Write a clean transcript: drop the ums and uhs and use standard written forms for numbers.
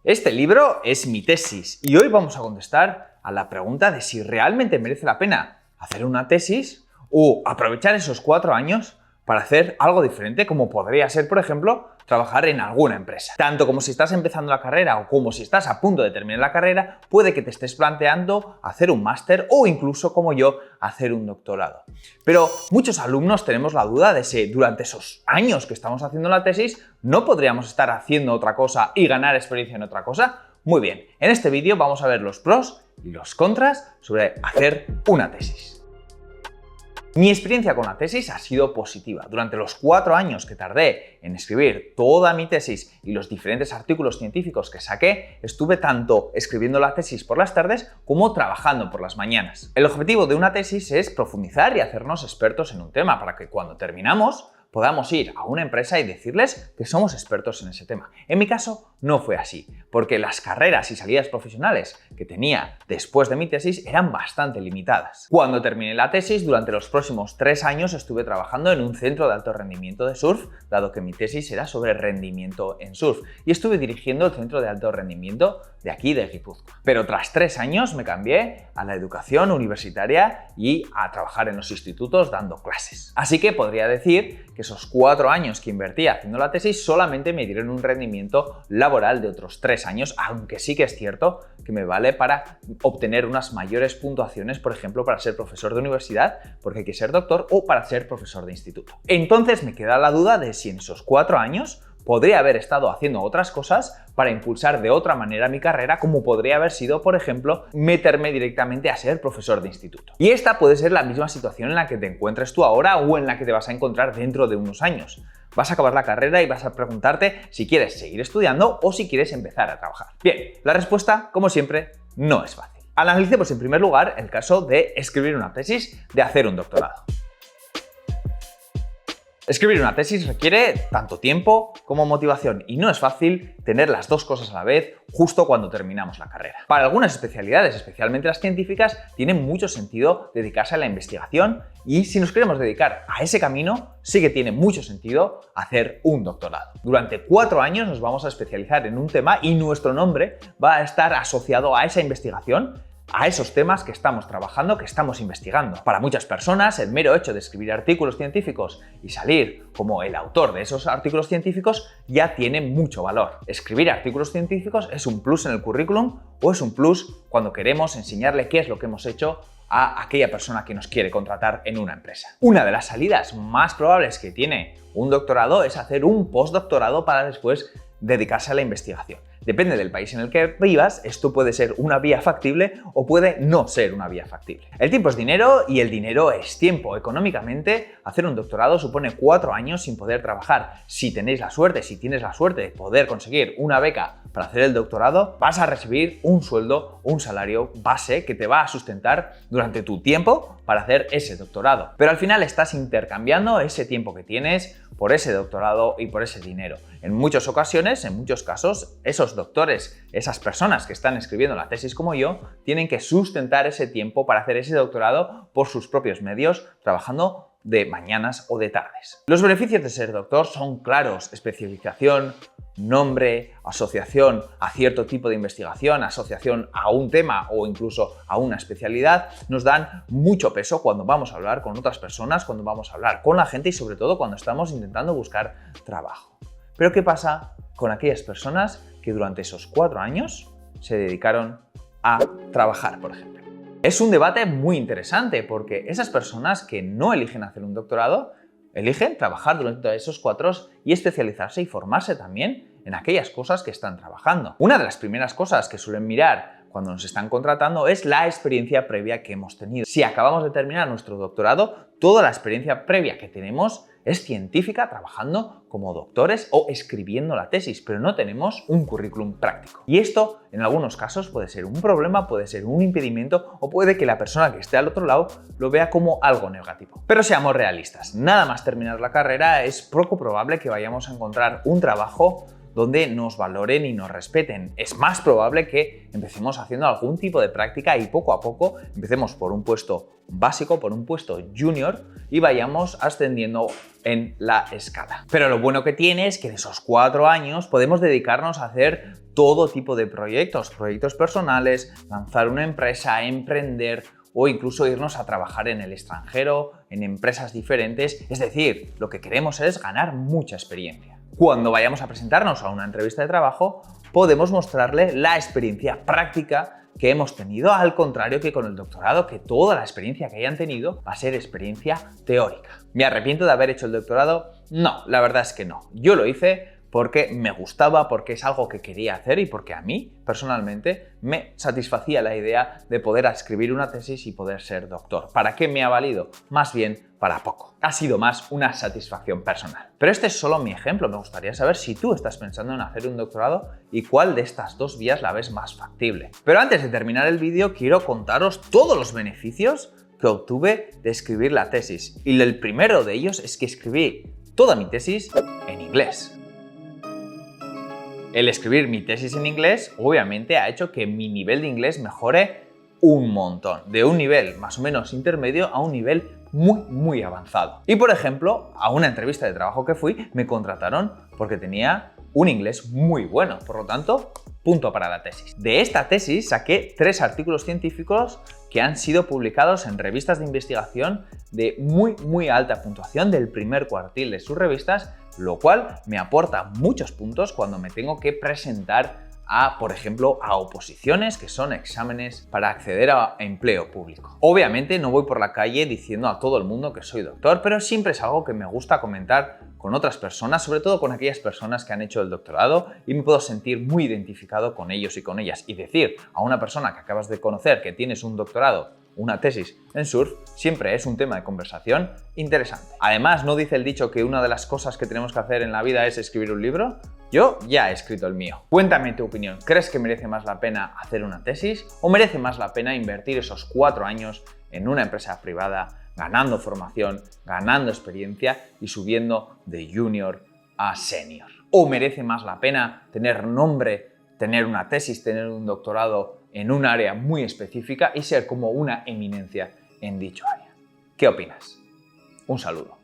Este libro es mi tesis y hoy vamos a contestar a la pregunta de si realmente merece la pena hacer una tesis o aprovechar esos 4 años para hacer algo diferente, como podría ser, por ejemplo, trabajar en alguna empresa. Tanto como si estás empezando la carrera o como si estás a punto de terminar la carrera, puede que te estés planteando hacer un máster o incluso, como yo, hacer un doctorado. Pero muchos alumnos tenemos la duda de si durante esos años que estamos haciendo la tesis no podríamos estar haciendo otra cosa y ganar experiencia en otra cosa. Muy bien, en este vídeo vamos a ver los pros y los contras sobre hacer una tesis. Mi experiencia con la tesis ha sido positiva. Durante los 4 años que tardé en escribir toda mi tesis y los diferentes artículos científicos que saqué, estuve tanto escribiendo la tesis por las tardes como trabajando por las mañanas. El objetivo de una tesis es profundizar y hacernos expertos en un tema para que cuando terminamos podamos ir a una empresa y decirles que somos expertos en ese tema. En mi caso no fue así, porque las carreras y salidas profesionales que tenía después de mi tesis eran bastante limitadas. Cuando terminé la tesis, durante los próximos 3 años estuve trabajando en un centro de alto rendimiento de surf, dado que mi tesis era sobre rendimiento en surf, y estuve dirigiendo el centro de alto rendimiento de aquí, de Guipúzcoa. Pero tras 3 años me cambié a la educación universitaria y a trabajar en los institutos dando clases. Así que podría decir que esos 4 años que invertí haciendo la tesis solamente me dieron un rendimiento laboral de otros 3 años, aunque sí que es cierto que me vale para obtener unas mayores puntuaciones, por ejemplo, para ser profesor de universidad, porque hay que ser doctor, o para ser profesor de instituto. Entonces me queda la duda de si en esos 4 años podría haber estado haciendo otras cosas para impulsar de otra manera mi carrera, como podría haber sido, por ejemplo, meterme directamente a ser profesor de instituto. Y esta puede ser la misma situación en la que te encuentres tú ahora o en la que te vas a encontrar dentro de unos años. Vas a acabar la carrera y vas a preguntarte si quieres seguir estudiando o si quieres empezar a trabajar. Bien, la respuesta, como siempre, no es fácil. Analicemos en primer lugar el caso de escribir una tesis, de hacer un doctorado. Escribir una tesis requiere tanto tiempo como motivación y no es fácil tener las dos cosas a la vez justo cuando terminamos la carrera. Para algunas especialidades, especialmente las científicas, tiene mucho sentido dedicarse a la investigación y si nos queremos dedicar a ese camino, sí que tiene mucho sentido hacer un doctorado. Durante 4 años nos vamos a especializar en un tema y nuestro nombre va a estar asociado a esa investigación, a esos temas que estamos trabajando, que estamos investigando. Para muchas personas, el mero hecho de escribir artículos científicos y salir como el autor de esos artículos científicos ya tiene mucho valor. Escribir artículos científicos es un plus en el currículum o es un plus cuando queremos enseñarle qué es lo que hemos hecho a aquella persona que nos quiere contratar en una empresa. Una de las salidas más probables que tiene un doctorado es hacer un postdoctorado para después dedicarse a la investigación. Depende del país en el que vivas, esto puede ser una vía factible o puede no ser una vía factible. El tiempo es dinero y el dinero es tiempo. Económicamente, hacer un doctorado supone 4 años sin poder trabajar. Si tienes la suerte de poder conseguir una beca para hacer el doctorado, vas a recibir un sueldo, un salario base que te va a sustentar durante tu tiempo para hacer ese doctorado. Pero al final estás intercambiando ese tiempo que tienes por ese doctorado y por ese dinero. En muchas ocasiones, en muchos casos, esos doctores, esas personas que están escribiendo la tesis como yo, tienen que sustentar ese tiempo para hacer ese doctorado por sus propios medios, trabajando de mañanas o de tardes. Los beneficios de ser doctor son claros: especialización, nombre, asociación a cierto tipo de investigación, asociación a un tema o incluso a una especialidad, nos dan mucho peso cuando vamos a hablar con otras personas, cuando vamos a hablar con la gente y sobre todo cuando estamos intentando buscar trabajo. Pero ¿qué pasa con aquellas personas que durante esos 4 años se dedicaron a trabajar, por ejemplo? Es un debate muy interesante porque esas personas que no eligen hacer un doctorado eligen trabajar durante esos 4 y especializarse y formarse también en aquellas cosas que están trabajando. Una de las primeras cosas que suelen mirar cuando nos están contratando es la experiencia previa que hemos tenido. Si acabamos de terminar nuestro doctorado, toda la experiencia previa que tenemos es científica, trabajando como doctores o escribiendo la tesis, pero no tenemos un currículum práctico. Y esto, en algunos casos, puede ser un problema, puede ser un impedimento o puede que la persona que esté al otro lado lo vea como algo negativo. Pero seamos realistas, nada más terminar la carrera es poco probable que vayamos a encontrar un trabajo donde nos valoren y nos respeten. Es más probable que empecemos haciendo algún tipo de práctica y poco a poco empecemos por un puesto básico, por un puesto junior y vayamos ascendiendo en la escala. Pero lo bueno que tiene es que en esos 4 años podemos dedicarnos a hacer todo tipo de proyectos personales, lanzar una empresa, emprender o incluso irnos a trabajar en el extranjero, en empresas diferentes. Es decir, lo que queremos es ganar mucha experiencia. Cuando vayamos a presentarnos a una entrevista de trabajo, podemos mostrarle la experiencia práctica que hemos tenido, al contrario que con el doctorado, que toda la experiencia que hayan tenido va a ser experiencia teórica. ¿Me arrepiento de haber hecho el doctorado? No, la verdad es que no. Yo lo hice porque me gustaba, porque es algo que quería hacer y porque a mí, personalmente, me satisfacía la idea de poder escribir una tesis y poder ser doctor. ¿Para qué me ha valido? Más bien, para poco. Ha sido más una satisfacción personal. Pero este es solo mi ejemplo. Me gustaría saber si tú estás pensando en hacer un doctorado y cuál de estas dos vías la ves más factible. Pero antes de terminar el vídeo, quiero contaros todos los beneficios que obtuve de escribir la tesis. Y el primero de ellos es que escribí toda mi tesis en inglés. El escribir mi tesis en inglés obviamente ha hecho que mi nivel de inglés mejore un montón, de un nivel más o menos intermedio a un nivel muy avanzado. Y por ejemplo, a una entrevista de trabajo que fui, me contrataron porque tenía un inglés muy bueno, por lo tanto, punto para la tesis. De esta tesis saqué 3 artículos científicos que han sido publicados en revistas de investigación de muy alta puntuación del primer cuartil de sus revistas, lo cual me aporta muchos puntos cuando me tengo que presentar a, por ejemplo, a oposiciones, que son exámenes para acceder a empleo público. Obviamente no voy por la calle diciendo a todo el mundo que soy doctor, pero siempre es algo que me gusta comentar con otras personas, sobre todo con aquellas personas que han hecho el doctorado, y me puedo sentir muy identificado con ellos y con ellas. Y decir a una persona que acabas de conocer que tienes un doctorado, una tesis en surf, siempre es un tema de conversación interesante. Además, ¿no dice el dicho que una de las cosas que tenemos que hacer en la vida es escribir un libro? Yo ya he escrito el mío. Cuéntame tu opinión. ¿Crees que merece más la pena hacer una tesis o merece más la pena invertir esos 4 años en una empresa privada, ganando formación, ganando experiencia y subiendo de junior a senior? ¿O merece más la pena tener nombre, tener una tesis, tener un doctorado en un área muy específica y ser como una eminencia en dicho área? ¿Qué opinas? Un saludo.